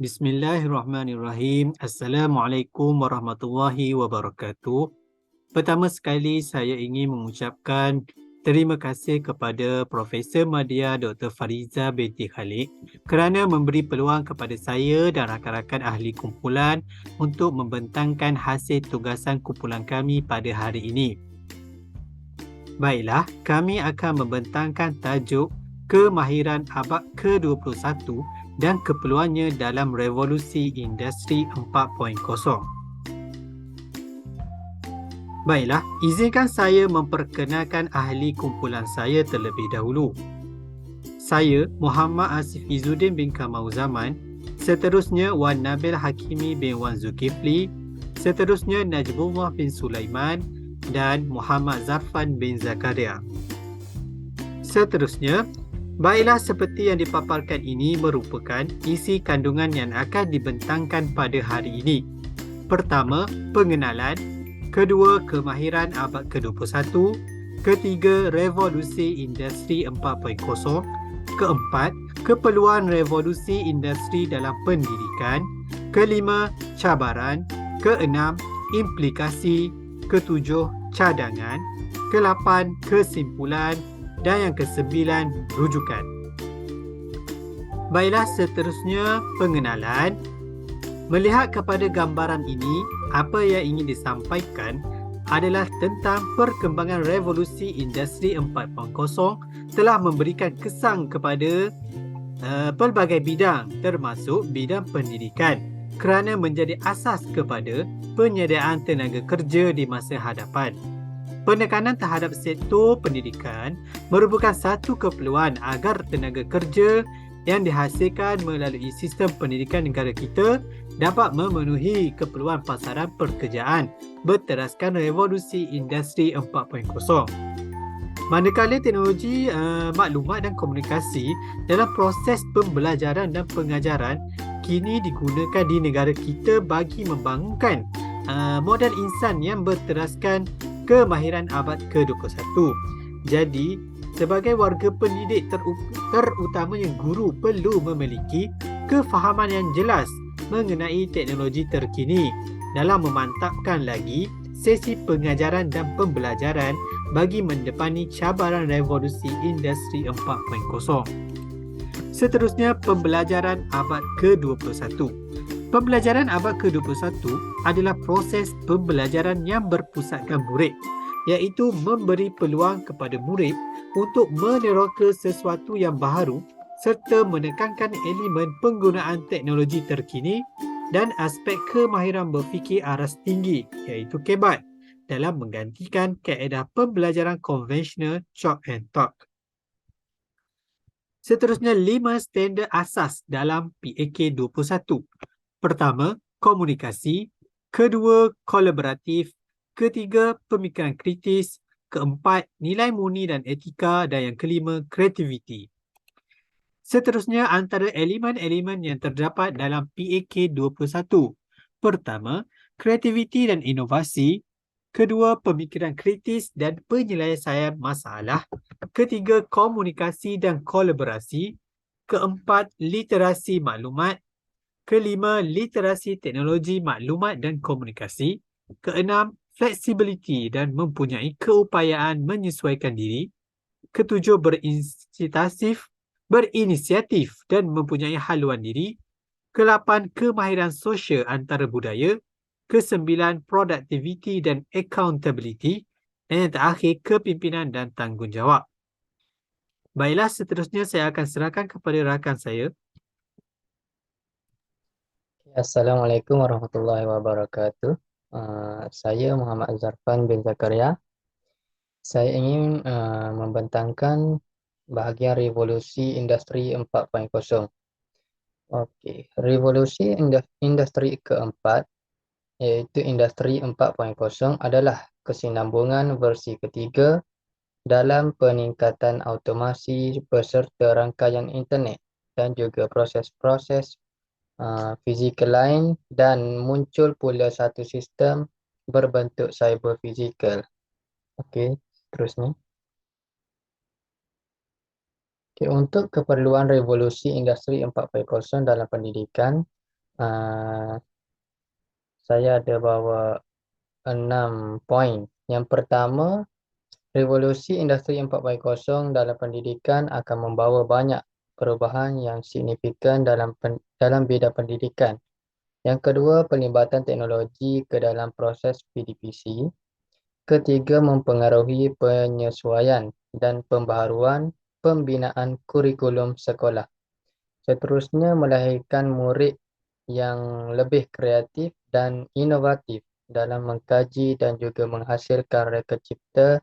Bismillahirrahmanirrahim. Assalamualaikum warahmatullahi wabarakatuh. Pertama sekali saya ingin mengucapkan terima kasih kepada Profesor Madya Dr. Fariza binti Khalid kerana memberi peluang kepada saya dan rakan-rakan ahli kumpulan untuk membentangkan hasil tugasan kumpulan kami pada hari ini. Baiklah, kami akan membentangkan tajuk Kemahiran Abad ke-21 dan keperluannya dalam revolusi industri 4.0. Baiklah, izinkan saya memperkenalkan ahli kumpulan saya terlebih dahulu. Saya, Muhammad Asif Izzuddin bin Kamal Zaman, seterusnya Wan Nabil Hakimi bin Wan Zulkifli, seterusnya Najibullah bin Sulaiman dan Muhammad Zarfan bin Zakaria. Seterusnya, baiklah seperti yang dipaparkan ini merupakan isi kandungan yang akan dibentangkan pada hari ini. Pertama, pengenalan. Kedua, kemahiran abad ke-21. Ketiga, revolusi industri 4.0. Keempat, keperluan revolusi industri dalam pendidikan. Kelima, cabaran. Keenam, implikasi. Ketujuh, cadangan. Kelapan, kesimpulan. Dan yang kesembilan, rujukan. Baiklah, seterusnya pengenalan. Melihat kepada gambaran ini, apa yang ingin disampaikan adalah tentang perkembangan revolusi industri 4.0 telah memberikan kesan kepada pelbagai bidang termasuk bidang pendidikan kerana menjadi asas kepada penyediaan tenaga kerja di masa hadapan. Penekanan terhadap sektor pendidikan merupakan satu keperluan agar tenaga kerja yang dihasilkan melalui sistem pendidikan negara kita dapat memenuhi keperluan pasaran pekerjaan berteraskan revolusi industri 4.0. Manakala teknologi maklumat dan komunikasi dalam proses pembelajaran dan pengajaran kini digunakan di negara kita bagi membangunkan modal insan yang berteraskan kemahiran abad ke-21. Jadi, sebagai warga pendidik terutamanya guru perlu memiliki kefahaman yang jelas mengenai teknologi terkini dalam memantapkan lagi sesi pengajaran dan pembelajaran bagi mendepani cabaran revolusi industri 4.0. Seterusnya, pembelajaran abad ke-21. Pembelajaran abad ke-21 adalah proses pembelajaran yang berpusatkan murid, iaitu memberi peluang kepada murid untuk meneroka sesuatu yang baharu serta menekankan elemen penggunaan teknologi terkini dan aspek kemahiran berfikir aras tinggi, iaitu kebat, dalam menggantikan kaedah pembelajaran konvensional chalk and talk. Seterusnya, 5 standard asas dalam PAK 21. Pertama, komunikasi. Kedua, kolaboratif. Ketiga, pemikiran kritis. Keempat, nilai murni dan etika. Dan yang kelima, kreativiti. Seterusnya, antara elemen-elemen yang terdapat dalam PAK 21. Pertama, kreativiti dan inovasi. Kedua, pemikiran kritis dan penyelesaian masalah. Ketiga, komunikasi dan kolaborasi. Keempat, literasi maklumat. Kelima, literasi teknologi maklumat dan komunikasi. Keenam, fleksibiliti dan mempunyai keupayaan menyesuaikan diri. Ketujuh, berinisiatif dan mempunyai haluan diri. Kelapan, kemahiran sosial antara budaya. Kesembilan, productivity dan accountability. Dan yang terakhir, kepimpinan dan tanggungjawab. Baiklah, seterusnya saya akan serahkan kepada rakan saya. Assalamualaikum warahmatullahi wabarakatuh. Saya Muhammad Zarfan bin Zakaria. Saya ingin membentangkan bahagian revolusi industri 4.0. Okey, revolusi industri keempat iaitu industri 4.0 adalah kesinambungan versi ketiga dalam peningkatan automasi beserta rangkaian internet dan juga proses-proses fizikal lain dan muncul pula satu sistem berbentuk cyber fizikal. Okey, terusnya. Okey, untuk keperluan revolusi industri 4.0 dalam pendidikan, saya ada bawa 6 poin. Yang pertama, revolusi industri 4.0 dalam pendidikan akan membawa banyak perubahan yang signifikan dalam bidang pendidikan. Yang kedua, pelibatan teknologi ke dalam proses PDPC. Ketiga, mempengaruhi penyesuaian dan pembaharuan pembinaan kurikulum sekolah. Seterusnya, melahirkan murid yang lebih kreatif dan inovatif dalam mengkaji dan juga menghasilkan reka cipta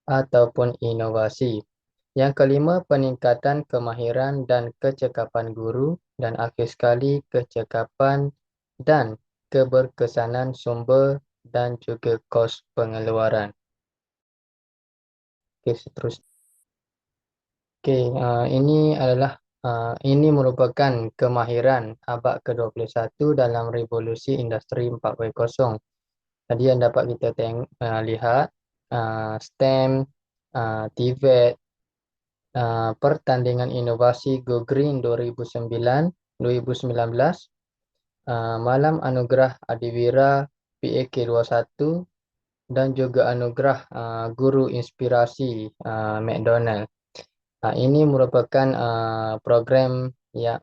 ataupun inovasi. Yang kelima, peningkatan kemahiran dan kecekapan guru, dan akhir sekali kecekapan dan keberkesanan sumber dan juga kos pengeluaran. Okey, seterusnya. Ini merupakan kemahiran abad ke-21 dalam revolusi industri 4.0. Tadi yang dapat kita lihat STEM, TVET, pertandingan inovasi Go Green 2019, Malam Anugerah Adiwira PAK 21 dan juga anugerah Guru Inspirasi McDonald. Ini merupakan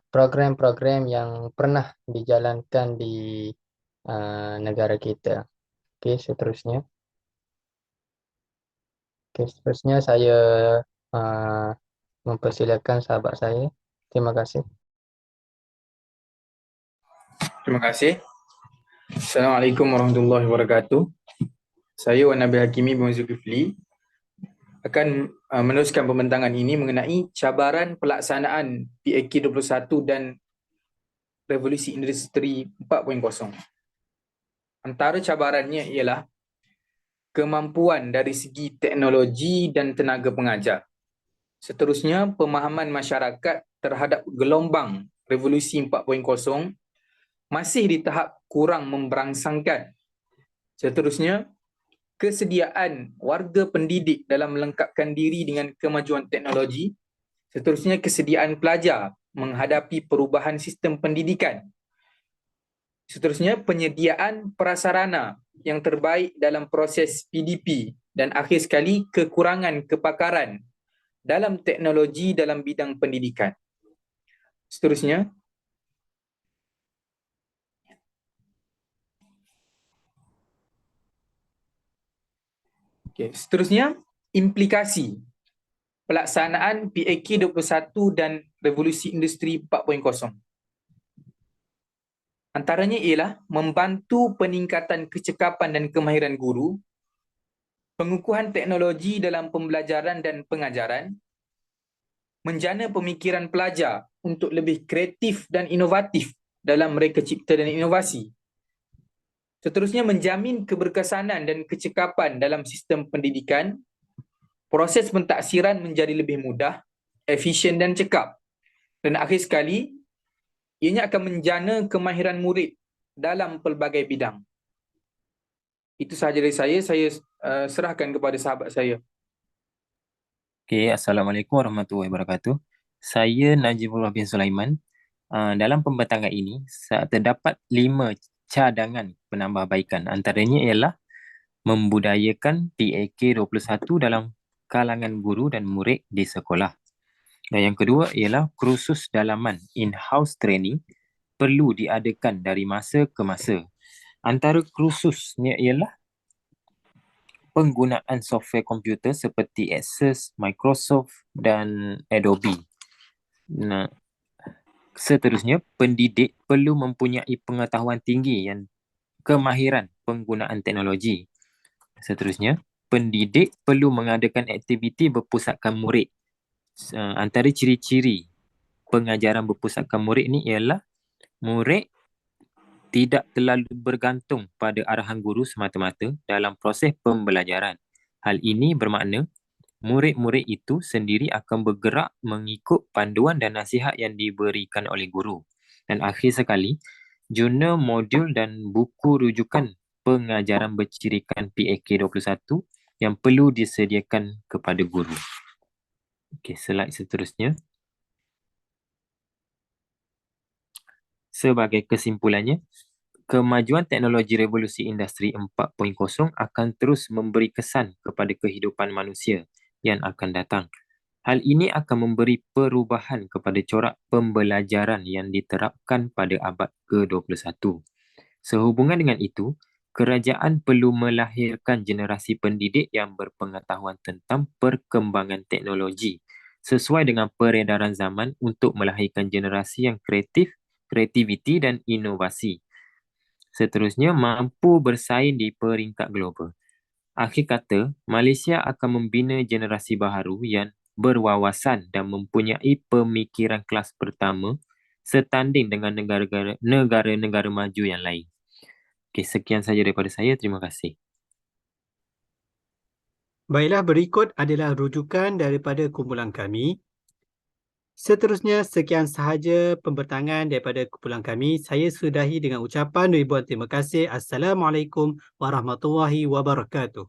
program-program yang pernah dijalankan di negara kita. Okey, seterusnya. Seterusnya saya mempersilakan sahabat saya. Terima kasih. Terima kasih. Assalamualaikum warahmatullahi wabarakatuh. Saya Wan Nabil Hakimi bin Zulkifli akan meneruskan pembentangan ini mengenai cabaran pelaksanaan PAK 21 dan Revolusi Industri 4.0. Antara cabarannya ialah kemampuan dari segi teknologi dan tenaga pengajar. Seterusnya, pemahaman masyarakat terhadap gelombang Revolusi 4.0 masih di tahap kurang memberangsangkan. Seterusnya, kesediaan warga pendidik dalam melengkapkan diri dengan kemajuan teknologi. Seterusnya, kesediaan pelajar menghadapi perubahan sistem pendidikan. Seterusnya, penyediaan prasarana yang terbaik dalam proses PDP. Dan akhir sekali, kekurangan kepakaran dalam teknologi dalam bidang pendidikan. Seterusnya, implikasi pelaksanaan PAK 21 dan Revolusi Industri 4.0. Antaranya ialah membantu peningkatan kecekapan dan kemahiran guru, pengukuhan teknologi dalam pembelajaran dan pengajaran, menjana pemikiran pelajar untuk lebih kreatif dan inovatif dalam mereka cipta dan inovasi. Seterusnya, menjamin keberkesanan dan kecekapan dalam sistem pendidikan. Proses pentaksiran menjadi lebih mudah, efisien dan cekap. Dan akhir sekali, ianya akan menjana kemahiran murid dalam pelbagai bidang. Itu sahaja dari saya serahkan kepada sahabat saya. Okay, Assalamualaikum warahmatullahi wabarakatuh. Saya Najibullah bin Sulaiman. Dalam pembentangan ini, terdapat 5 cadangan penambahbaikan. Antaranya ialah membudayakan PAK 21 dalam kalangan guru dan murid di sekolah. Dan yang kedua ialah kursus dalaman in-house training perlu diadakan dari masa ke masa. Antara kursusnya ialah penggunaan software komputer seperti Access, Microsoft dan Adobe. Nah, seterusnya, pendidik perlu mempunyai pengetahuan tinggi dan kemahiran penggunaan teknologi. Seterusnya, pendidik perlu mengadakan aktiviti berpusatkan murid. Antara ciri-ciri pengajaran berpusatkan murid ni ialah murid tidak terlalu bergantung pada arahan guru semata-mata dalam proses pembelajaran. Hal ini bermakna murid-murid itu sendiri akan bergerak mengikut panduan dan nasihat yang diberikan oleh guru. Dan akhir sekali, jurnal, modul dan buku rujukan pengajaran bercirikan PAK 21 yang perlu disediakan kepada guru. Okey, slide seterusnya. Sebagai kesimpulannya, kemajuan teknologi revolusi industri 4.0 akan terus memberi kesan kepada kehidupan manusia yang akan datang. Hal ini akan memberi perubahan kepada corak pembelajaran yang diterapkan pada abad ke-21. Sehubungan dengan itu, kerajaan perlu melahirkan generasi pendidik yang berpengetahuan tentang perkembangan teknologi sesuai dengan peredaran zaman untuk melahirkan generasi yang kreatif, kreativiti dan inovasi. Seterusnya, mampu bersaing di peringkat global. Akhir kata, Malaysia akan membina generasi baharu yang berwawasan dan mempunyai pemikiran kelas pertama setanding dengan negara-negara maju yang lain. Okey, sekian saja daripada saya. Terima kasih. Baiklah, berikut adalah rujukan daripada kumpulan kami. Seterusnya, sekian sahaja pembertangan daripada kumpulan kami. Saya sudahi dengan ucapan ribuan terima kasih. Assalamualaikum warahmatullahi wabarakatuh.